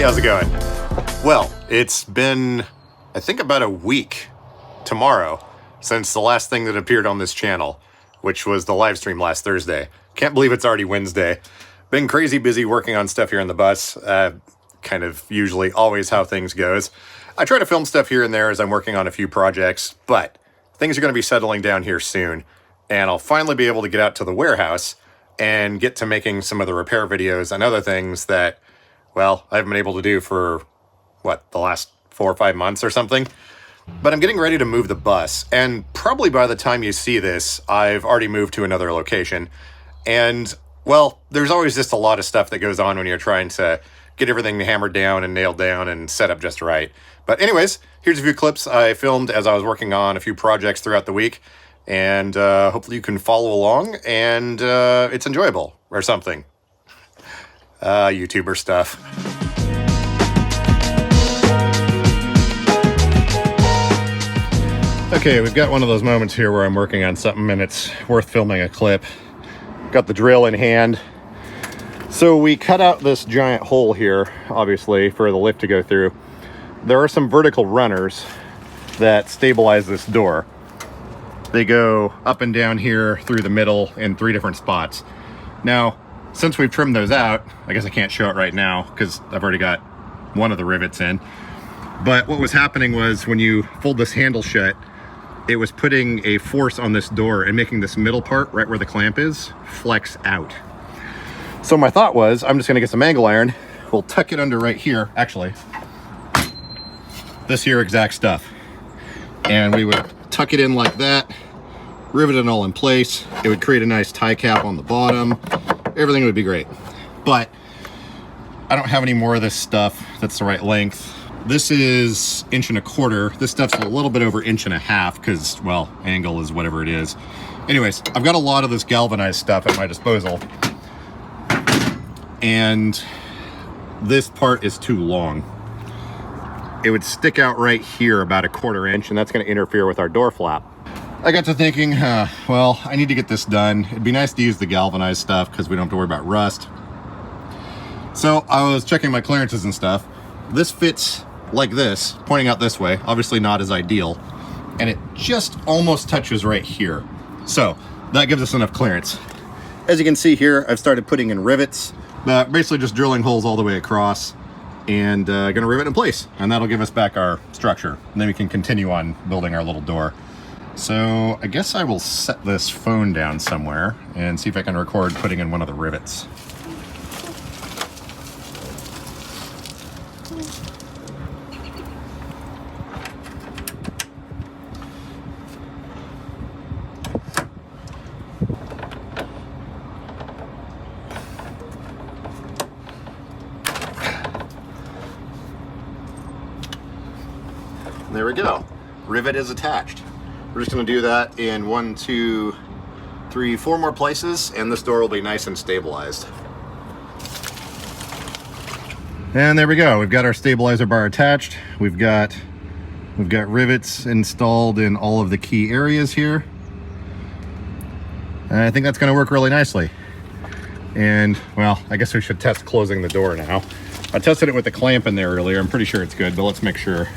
how's it going? Well, it's been, I think, about a week tomorrow since the last thing that appeared on this channel, which was the live stream last Thursday. Can't believe it's already Wednesday. Been crazy busy working on stuff here on the bus. Kind of usually always how things goes. I try to film stuff here and there as I'm working on a few projects, but things are going to be settling down here soon, and I'll finally be able to get out to the warehouse and get to making some of the repair videos and other things that, well, I haven't been able to do for, what, the last 4 or 5 months or something. But I'm getting ready to move the bus, and probably by the time you see this, I've already moved to another location. And, well, there's always just a lot of stuff that goes on when you're trying to get everything hammered down and nailed down and set up just right. But anyways, here's a few clips I filmed as I was working on a few projects throughout the week. And hopefully you can follow along and it's enjoyable or something. YouTuber stuff. Okay, we've got one of those moments here where I'm working on something and it's worth filming a clip. Got the drill in hand. So we cut out this giant hole here, obviously, for the lift to go through. There are some vertical runners that stabilize this door. They go up and down here through the middle in 3 different spots. Now, since we've trimmed those out, I guess I can't show it right now because I've already got one of the rivets in. But what was happening was when you fold this handle shut, it was putting a force on this door and making this middle part, right where the clamp is, flex out. So my thought was, I'm just gonna get some angle iron. We'll tuck it under right here, actually. This here exact stuff. And we would tuck it in like that, rivet it all in place. It would create a nice tie cap on the bottom. Everything would be great. But I don't have any more of this stuff that's the right length. This is 1.25 inches. This stuff's a little bit over 1.5 inches because, well, angle is whatever it is. Anyways, I've got a lot of this galvanized stuff at my disposal. And this part is too long. It would stick out right here about 1/4 inch, and that's going to interfere with our door flap. I got to thinking, well, I need to get this done. It'd be nice to use the galvanized stuff because we don't have to worry about rust. So I was checking my clearances and stuff. This fits like this, pointing out this way, obviously not as ideal, and it just almost touches right here. So that gives us enough clearance. As you can see here, I've started putting in rivets, basically just drilling holes all the way across, and gonna rivet in place, and that'll give us back our structure, and then we can continue on building our little door. So I guess I will set this phone down somewhere and see if I can record putting in one of the rivets. There we go. Rivet is attached. We're just going to do that in 1, 2, 3, 4 more places, and this door will be nice and stabilized. And there we go. We've got our stabilizer bar attached. We've got rivets installed in all of the key areas here. And I think that's going to work really nicely. And, well, I guess we should test closing the door now. I tested it with the clamp in there earlier. I'm pretty sure it's good, but let's make sure.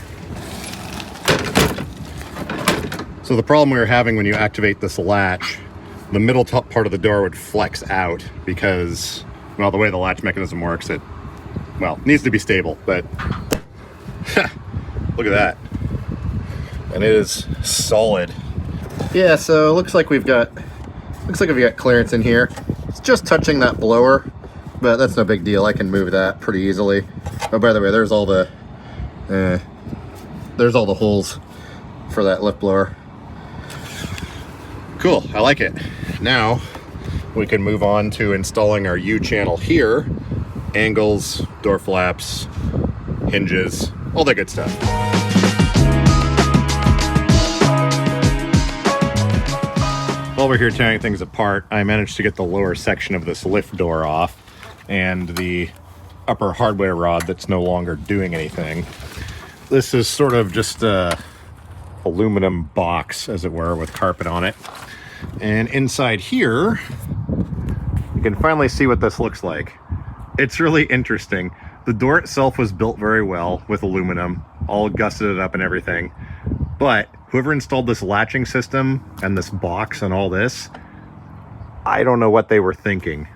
So the problem we were having when you activate this latch, the middle top part of the door would flex out because, well, the way the latch mechanism works, it, well, needs to be stable, but look at that. And it is solid. Yeah, so it looks like we've got clearance in here. It's just touching that blower, but that's no big deal. I can move that pretty easily. Oh, by the way, there's all the holes for that lift blower. Cool, I like it. Now we can move on to installing our U-channel here. Angles, door flaps, hinges, all that good stuff. While we're here tearing things apart, I managed to get the lower section of this lift door off and the upper hardware rod that's no longer doing anything. This is sort of just a aluminum box, as it were, with carpet on it. And inside here, you can finally see what this looks like. It's really interesting. The door itself was built very well with aluminum, all gusseted up and everything. But whoever installed this latching system and this box and all this, I don't know what they were thinking.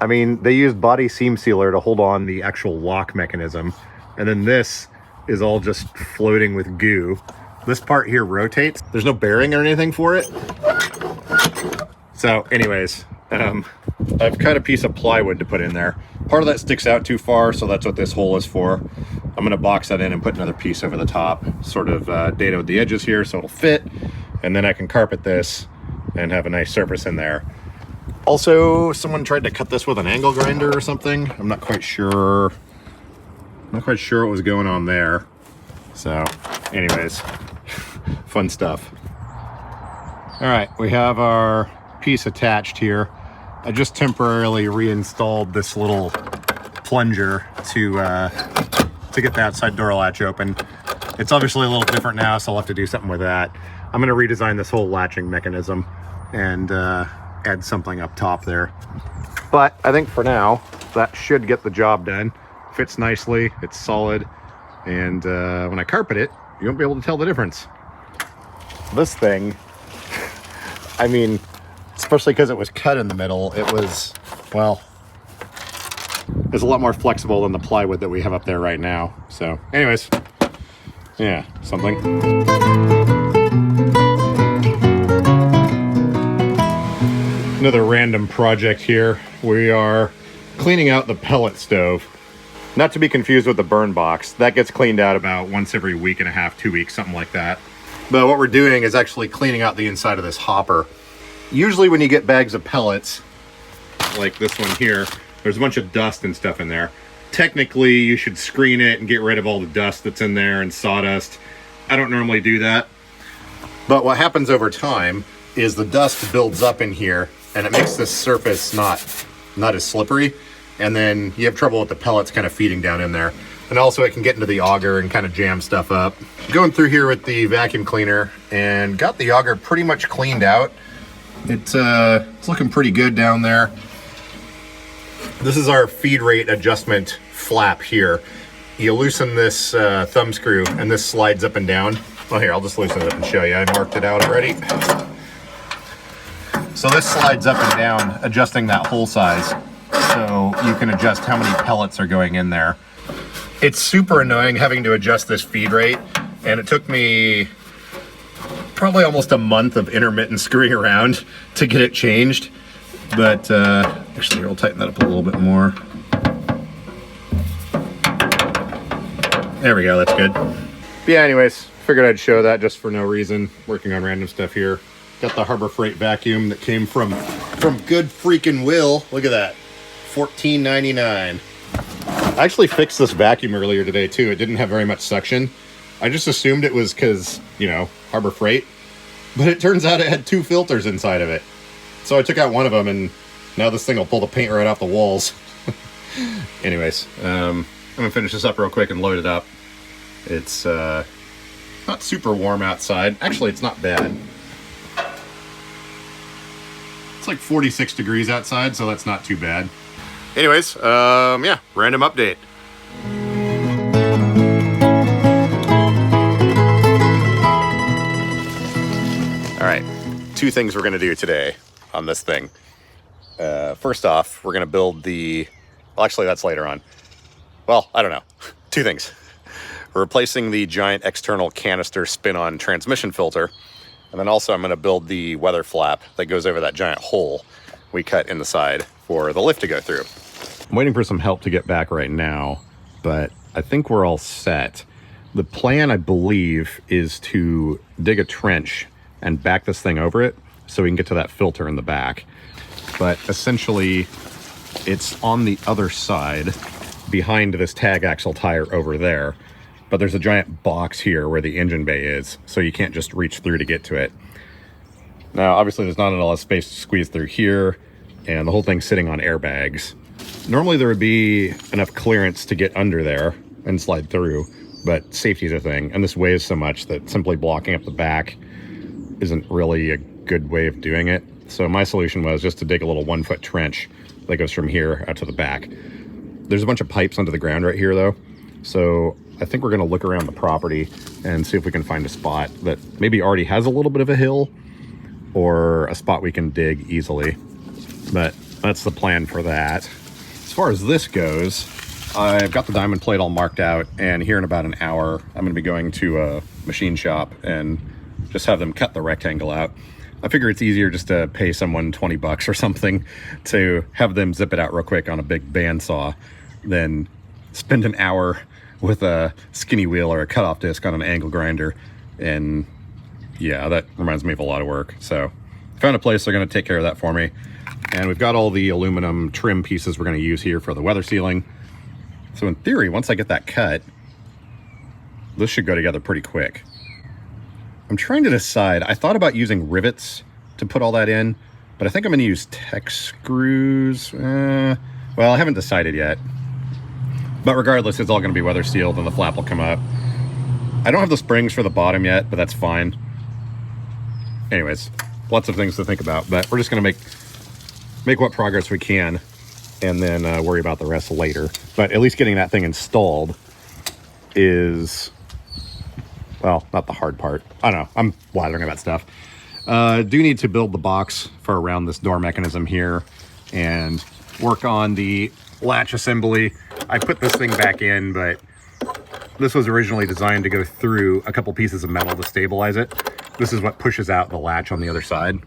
I mean, they used body seam sealer to hold on the actual lock mechanism. And then this is all just floating with goo. This part here rotates. There's no bearing or anything for it. So anyways, I've cut a piece of plywood to put in there. Part of that sticks out too far, so that's what this hole is for. I'm gonna box that in and put another piece over the top, sort of dado the edges here so it'll fit. And then I can carpet this and have a nice surface in there. Also, someone tried to cut this with an angle grinder or something. I'm not quite sure. Not quite sure what was going on there. So, anyways, fun stuff. All right, we have our piece attached here. I just temporarily reinstalled this little plunger to get the outside door latch open. It's obviously a little different now, so I'll have to do something with that. I'm gonna redesign this whole latching mechanism and add something up top there. But I think for now, that should get the job done. Fits nicely, it's solid, and when I carpet it, you won't be able to tell the difference. This thing, I mean, especially because it was cut in the middle, it was, well, it's a lot more flexible than the plywood that we have up there right now. So anyways, yeah, something. Another random project here. We are cleaning out the pellet stove. Not to be confused with the burn box. That gets cleaned out about once every week and a half, 2 weeks, something like that. But what we're doing is actually cleaning out the inside of this hopper. Usually when you get bags of pellets, like this one here, there's a bunch of dust and stuff in there. Technically, you should screen it and get rid of all the dust that's in there and sawdust. I don't normally do that. But what happens over time is the dust builds up in here and it makes this surface not as slippery. And then you have trouble with the pellets kind of feeding down in there. And also it can get into the auger and kind of jam stuff up. Going through here with the vacuum cleaner and got the auger pretty much cleaned out. It's looking pretty good down there. This is our feed rate adjustment flap here. You loosen this thumb screw and this slides up and down. Well, here, I'll just loosen it up and show you. I marked it out already. So this slides up and down, adjusting that hole size. So you can adjust how many pellets are going in there. It's super annoying having to adjust this feed rate, and it took me probably almost a month of intermittent screwing around to get it changed. But actually, we'll tighten that up a little bit more. There we go, that's good. But yeah, anyways, figured I'd show that just for no reason, working on random stuff here. Got the Harbor Freight vacuum that came from good freaking Will. Look at that, $14.99. I actually fixed this vacuum earlier today too. It didn't have very much suction. I just assumed it was because, you know, Harbor Freight, but it turns out it had 2 filters inside of it. So I took out one of them and now this thing will pull the paint right off the walls. Anyways, I'm gonna finish this up real quick and load it up. It's not super warm outside. Actually, it's not bad. It's like 46 degrees outside, so that's not too bad. Anyways, yeah, random update. All right, 2 things we're gonna do today on this thing. First off, we're gonna build the, well, actually that's later on. Well, I don't know, 2 things. We're replacing the giant external canister spin-on transmission filter. And then also I'm gonna build the weather flap that goes over that giant hole we cut in the side for the lift to go through. I'm waiting for some help to get back right now, but I think we're all set. The plan, I believe, is to dig a trench and back this thing over it so we can get to that filter in the back. But essentially, it's on the other side behind this tag axle tire over there. But there's a giant box here where the engine bay is, so you can't just reach through to get to it. Now, obviously, there's not a lot of space to squeeze through here, and the whole thing's sitting on airbags. Normally, there would be enough clearance to get under there and slide through, but safety's a thing, and this weighs so much that simply blocking up the back isn't really a good way of doing it. So my solution was just to dig a little 1-foot trench that goes from here out to the back. There's a bunch of pipes under the ground right here though. So I think we're gonna look around the property and see if we can find a spot that maybe already has a little bit of a hill or a spot we can dig easily. But that's the plan for that. As far as this goes, I've got the diamond plate all marked out, and here in about an hour, I'm gonna be going to a machine shop and just have them cut the rectangle out. I figure it's easier just to pay someone 20 bucks or something to have them zip it out real quick on a big bandsaw than spend an hour with a skinny wheel or a cutoff disc on an angle grinder. And yeah, that reminds me of a lot of work. So I found a place they're gonna take care of that for me. And we've got all the aluminum trim pieces we're gonna use here for the weather sealing. So in theory, once I get that cut, this should go together pretty quick. I'm trying to decide. I thought about using rivets to put all that in, but I think I'm going to use Tech screws. Well, I haven't decided yet. But regardless, it's all going to be weather sealed and the flap will come up. I don't have the springs for the bottom yet, but that's fine. Anyways, lots of things to think about, but we're just going to make what progress we can and then worry about the rest later. But at least getting that thing installed is... well, not the hard part. I don't know. I'm blathering about stuff. Do need to build the box for around this door mechanism here and work on the latch assembly. I put this thing back in, but this was originally designed to go through a couple pieces of metal to stabilize it. This is what pushes out the latch on the other side.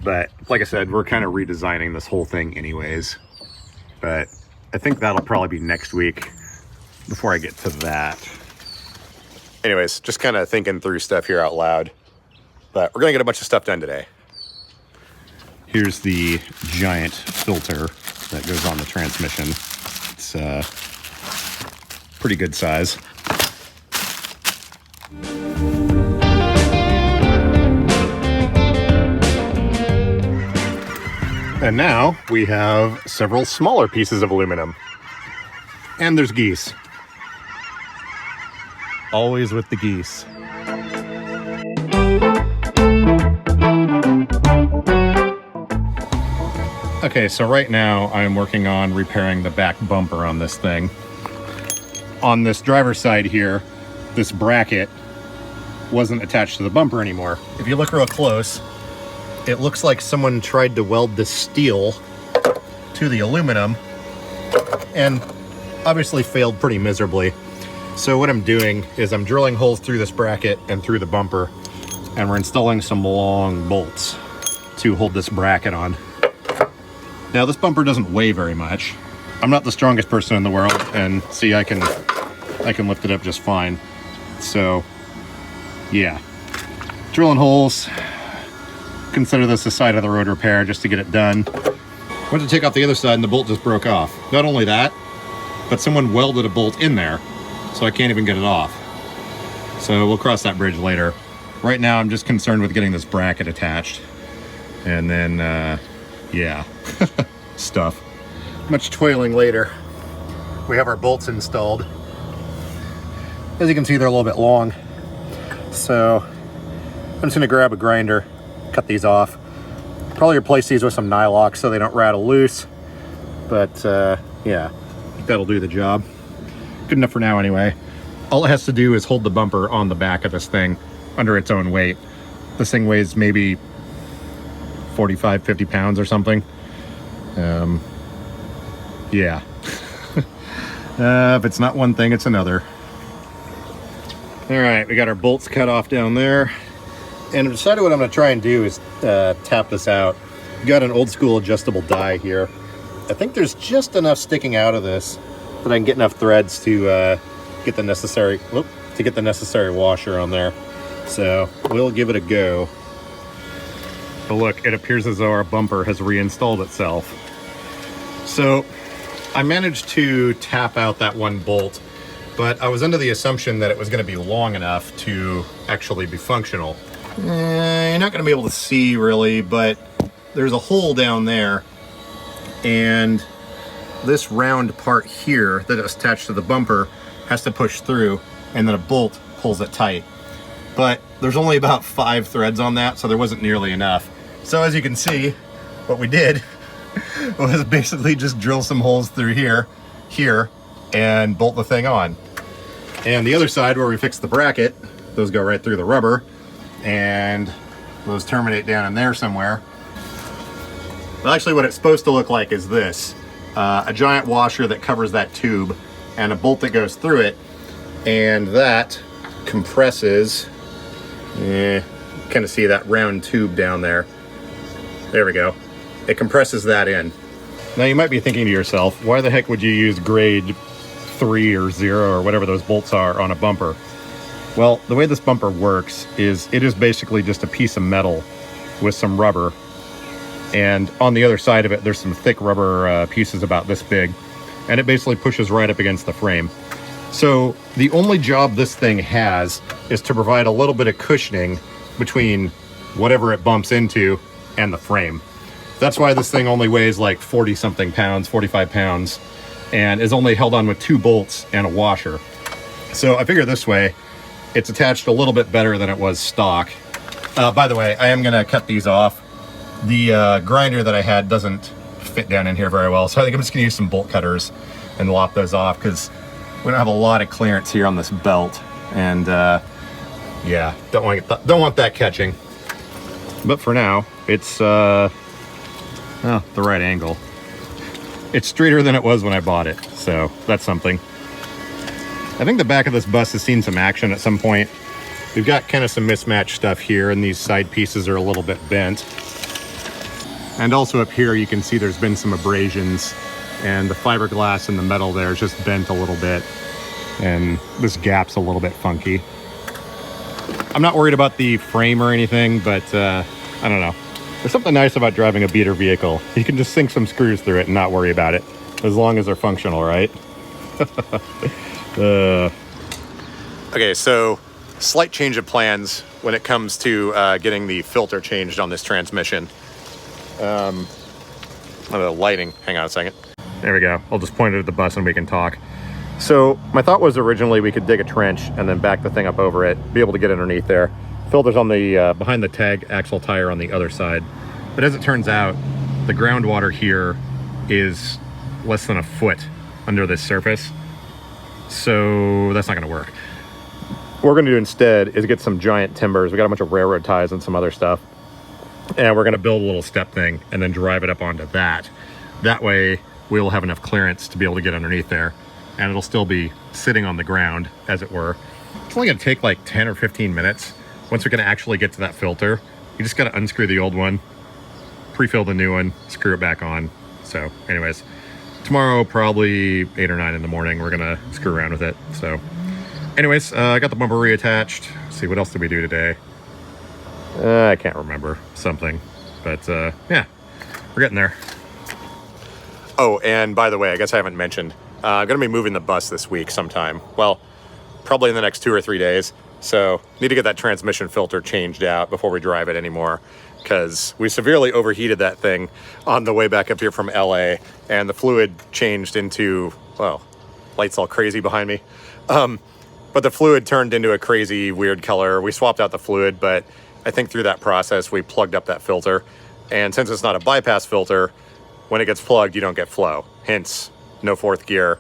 But like I said, we're kind of redesigning this whole thing anyways. But I think that'll probably be next week before I get to that. Anyways, just kind of thinking through stuff here out loud. But we're gonna get a bunch of stuff done today. Here's the giant filter that goes on the transmission. It's pretty good size. And now we have several smaller pieces of aluminum. And there's geese. Always with the geese. Okay, so right now I'm working on repairing the back bumper on this thing. On this driver's side here, this bracket wasn't attached to the bumper anymore. If you look real close, it looks like someone tried to weld the steel to the aluminum and obviously failed pretty miserably. So what I'm doing is I'm drilling holes through this bracket and through the bumper, and we're installing some long bolts to hold this bracket on. Now this bumper doesn't weigh very much. I'm not the strongest person in the world, and see, I can lift it up just fine. So yeah, drilling holes. Consider this a side of the road repair just to get it done. Went to take off the other side and the bolt just broke off. Not only that, but someone welded a bolt in there, so I can't even get it off. So we'll cross that bridge later. Right now I'm just concerned with getting this bracket attached. And then, yeah, stuff. Much toiling later. We have our bolts installed. As you can see, they're a little bit long. So I'm just gonna grab a grinder, cut these off. Probably replace these with some nylock so they don't rattle loose. But yeah, that'll do the job. Good enough for now anyway. All it has to do is hold the bumper on the back of this thing under its own weight. This thing weighs maybe 45, 50 pounds or something. Yeah. If it's not one thing, it's another. All right, we got our bolts cut off down there. And I've decided what I'm gonna try and do is tap this out. Got an old school adjustable die here. I think there's just enough sticking out of this that I can get enough threads to get the necessary washer on there. So we'll give it a go. But look, it appears as though our bumper has reinstalled itself. So I managed to tap out that one bolt, but I was under the assumption that it was going to be long enough to actually be functional. You're not going to be able to see really, but there's a hole down there, and this round part here that is attached to the bumper has to push through, and then a bolt pulls it tight. But there's only about 5 threads on that, so there wasn't nearly enough. So as you can see, what we did was basically just drill some holes through here, and bolt the thing on. And the other side where we fixed the bracket, those go right through the rubber, and those terminate down in there somewhere. Well, actually what it's supposed to look like is this. A giant washer that covers that tube, and a bolt that goes through it, and that compresses, kind of see that round tube down there. There we go. It compresses that in. Now you might be thinking to yourself, why the heck would you use grade 3 or 0 or whatever those bolts are on a bumper? Well, the way this bumper works is it is basically just a piece of metal with some rubber, and on the other side of it there's some thick rubber pieces about this big, and it basically pushes right up against the frame. So the only job this thing has is to provide a little bit of cushioning between whatever it bumps into and the frame. That's why this thing only weighs like 40 something pounds, 45 pounds, and is only held on with 2 bolts and a washer. So I figure this way it's attached a little bit better than it was stock. By the way, I am gonna cut these off. The grinder that I had doesn't fit down in here very well, so I think I'm just gonna use some bolt cutters and lop those off, because we don't have a lot of clearance here on this belt, and yeah, don't want that catching. But for now, it's the right angle. It's straighter than it was when I bought it, so that's something. I think the back of this bus has seen some action at some point. We've got kind of some mismatched stuff here, and these side pieces are a little bit bent. And also up here you can see there's been some abrasions, and the fiberglass in the metal there is just bent a little bit, and this gap's a little bit funky. I'm not worried about the frame or anything, but I don't know. There's something nice about driving a beater vehicle. You can just sink some screws through it and not worry about it, as long as they're functional, right? Okay, so slight change of plans when it comes to getting the filter changed on this transmission. The lighting, hang on a second. There we go. I'll just point it at the bus and we can talk. So my thought was originally we could dig a trench and then back the thing up over it, be able to get underneath there. Filter's on the behind the tag axle tire on the other side. But as it turns out, the groundwater here is less than a foot under this surface. So that's not gonna work. What we're gonna do instead is get some giant timbers. We got a bunch of railroad ties and some other stuff. And we're gonna build a little step thing and then drive it up onto that. That way we'll have enough clearance to be able to get underneath there, and it'll still be sitting on the ground, as it were. It's only gonna take like 10 or 15 minutes. Once we can actually get to that filter, you just gotta unscrew the old one, pre-fill the new one, screw it back on. So anyways, tomorrow, probably 8 or 9 in the morning, we're gonna screw around with it. So anyways, I got the bumper reattached. Let's see, what else did we do today? I can't remember, something, but yeah, we're getting there. Oh, and by the way, I guess I haven't mentioned, I'm gonna be moving the bus this week sometime. Well, probably in the next 2 or 3 days. So need to get that transmission filter changed out before we drive it anymore, because we severely overheated that thing on the way back up here from LA, and the fluid changed into, well, light's all crazy behind me. But the fluid turned into a crazy weird color. We swapped out the fluid, but I think through that process, we plugged up that filter. And since it's not a bypass filter, when it gets plugged, you don't get flow. Hence, no fourth gear.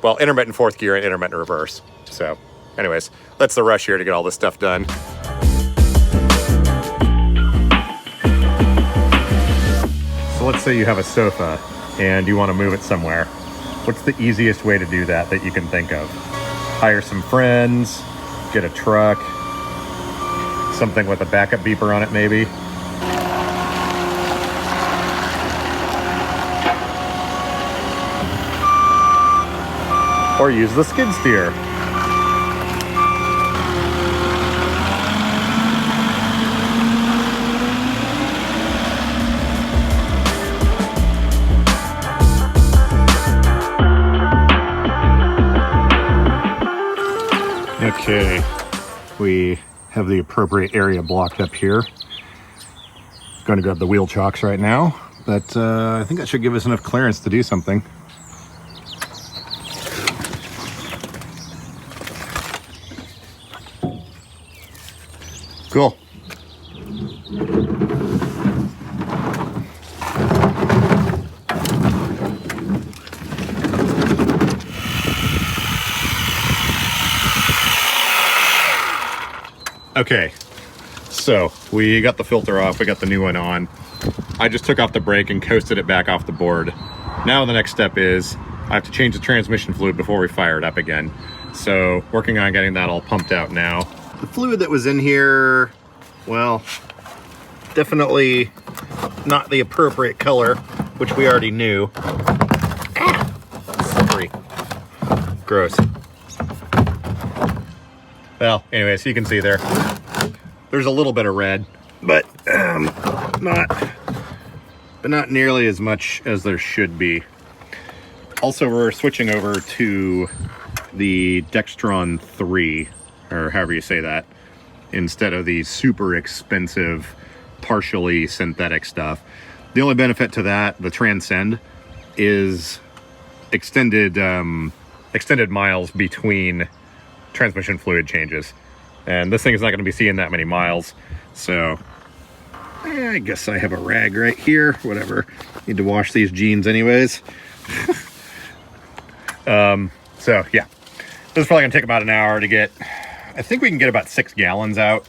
Well, intermittent fourth gear and intermittent reverse. So anyways, that's the rush here to get all this stuff done. So let's say you have a sofa and you want to move it somewhere. What's the easiest way to do that you can think of? Hire some friends, get a truck, something with a backup beeper on it maybe. Or use the skid steer. Okay, we have the appropriate area blocked up here. Going to grab the wheel chocks right now, but I think that should give us enough clearance to do something. Cool. Okay, so we got the filter off, we got the new one on. I just took off the brake and coasted it back off the board. Now the next step is I have to change the transmission fluid before we fire it up again. So working on getting that all pumped out now. The fluid that was in here, well, definitely not the appropriate color, which we already knew. Slippery. Gross. Well, anyway, so you can see there's a little bit of red, but not nearly as much as there should be. Also, we're switching over to the Dextron 3, or however you say that, instead of the super expensive, partially synthetic stuff. The only benefit to that, the Transcend, is extended miles between transmission fluid changes. And this thing is not going to be seeing that many miles, so I guess I have a rag right here, whatever. Need to wash these jeans anyways. So yeah, this is probably gonna take about an hour to get. I think we can get about 6 gallons out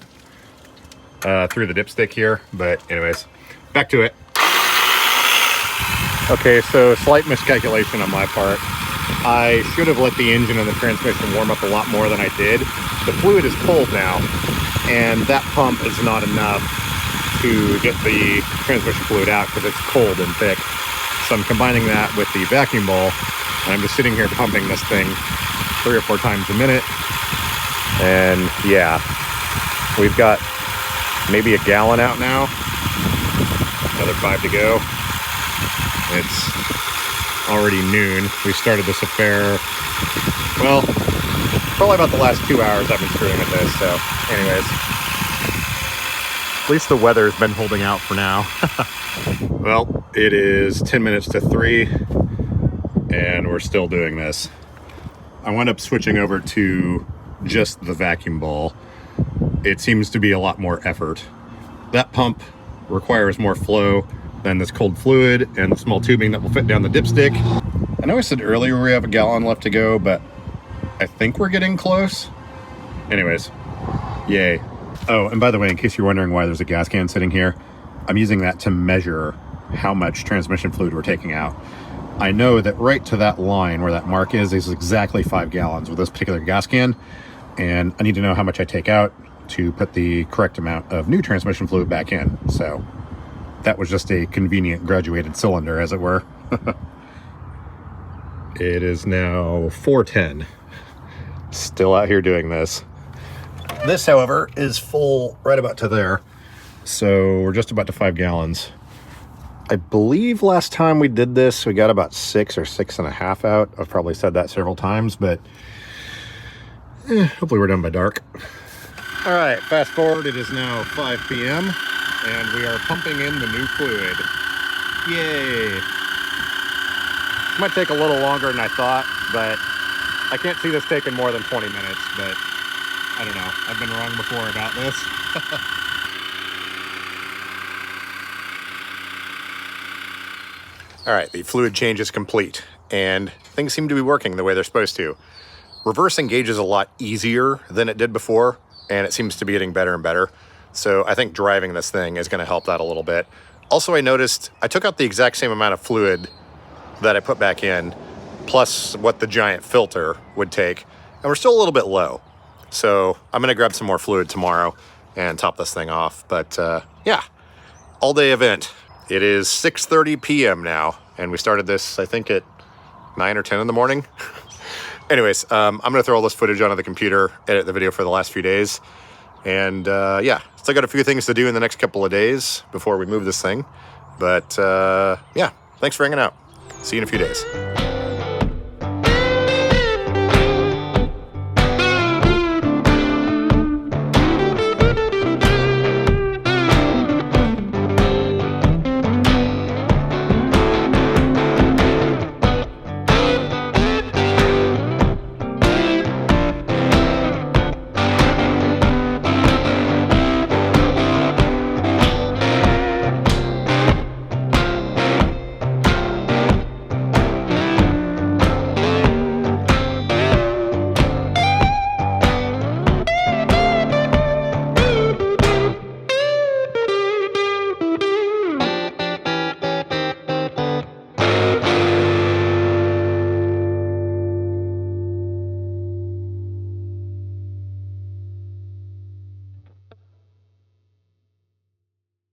through the dipstick here, but anyways, back to it. Okay, so slight miscalculation on my part. I should have let the engine and the transmission warm up a lot more than I did. The fluid is cold now, and that pump is not enough to get the transmission fluid out because it's cold and thick. So I'm combining that with the vacuum bowl, and I'm just sitting here pumping this thing 3 or 4 times a minute. And yeah, we've got maybe a gallon out now. Another 5 to go. It's already noon. We started this affair, well, probably about the last 2 hours I've been screwing at this, so anyways. At least the weather's been holding out for now. Well, it is 10 minutes to 3, and we're still doing this. I wound up switching over to just the vacuum bowl. It seems to be a lot more effort. That pump requires more flow than this cold fluid and the small tubing that will fit down the dipstick. I know I said earlier we have a gallon left to go, but I think we're getting close. Anyways, yay. Oh, and by the way, in case you're wondering why there's a gas can sitting here, I'm using that to measure how much transmission fluid we're taking out. I know that right to that line where that mark is exactly 5 gallons with this particular gas can, and I need to know how much I take out to put the correct amount of new transmission fluid back in. So that was just a convenient graduated cylinder, as it were. It is now 4:10. Still out here doing this. This, however, is full right about to there. So we're just about to 5 gallons. I believe last time we did this, we got about 6 or 6.5 out. I've probably said that several times, but hopefully we're done by dark. All right, fast forward, it is now 5 p.m. and we are pumping in the new fluid. Yay. Might take a little longer than I thought, but I can't see this taking more than 20 minutes, but I don't know. I've been wrong before about this. All right, the fluid change is complete, and things seem to be working the way they're supposed to. Reverse engage is a lot easier than it did before, and it seems to be getting better and better. So I think driving this thing is going to help that a little bit. Also, I noticed I took out the exact same amount of fluid that I put back in, plus what the giant filter would take, and we're still a little bit low. So I'm going to grab some more fluid tomorrow and top this thing off. But yeah, all-day event. It is 6:30 p.m. now, and we started this, I think, at 9 or 10 in the morning. Anyways, I'm going to throw all this footage onto the computer, edit the video for the last few days. And yeah, still got a few things to do in the next couple of days before we move this thing. But yeah, thanks for hanging out. See you in a few days.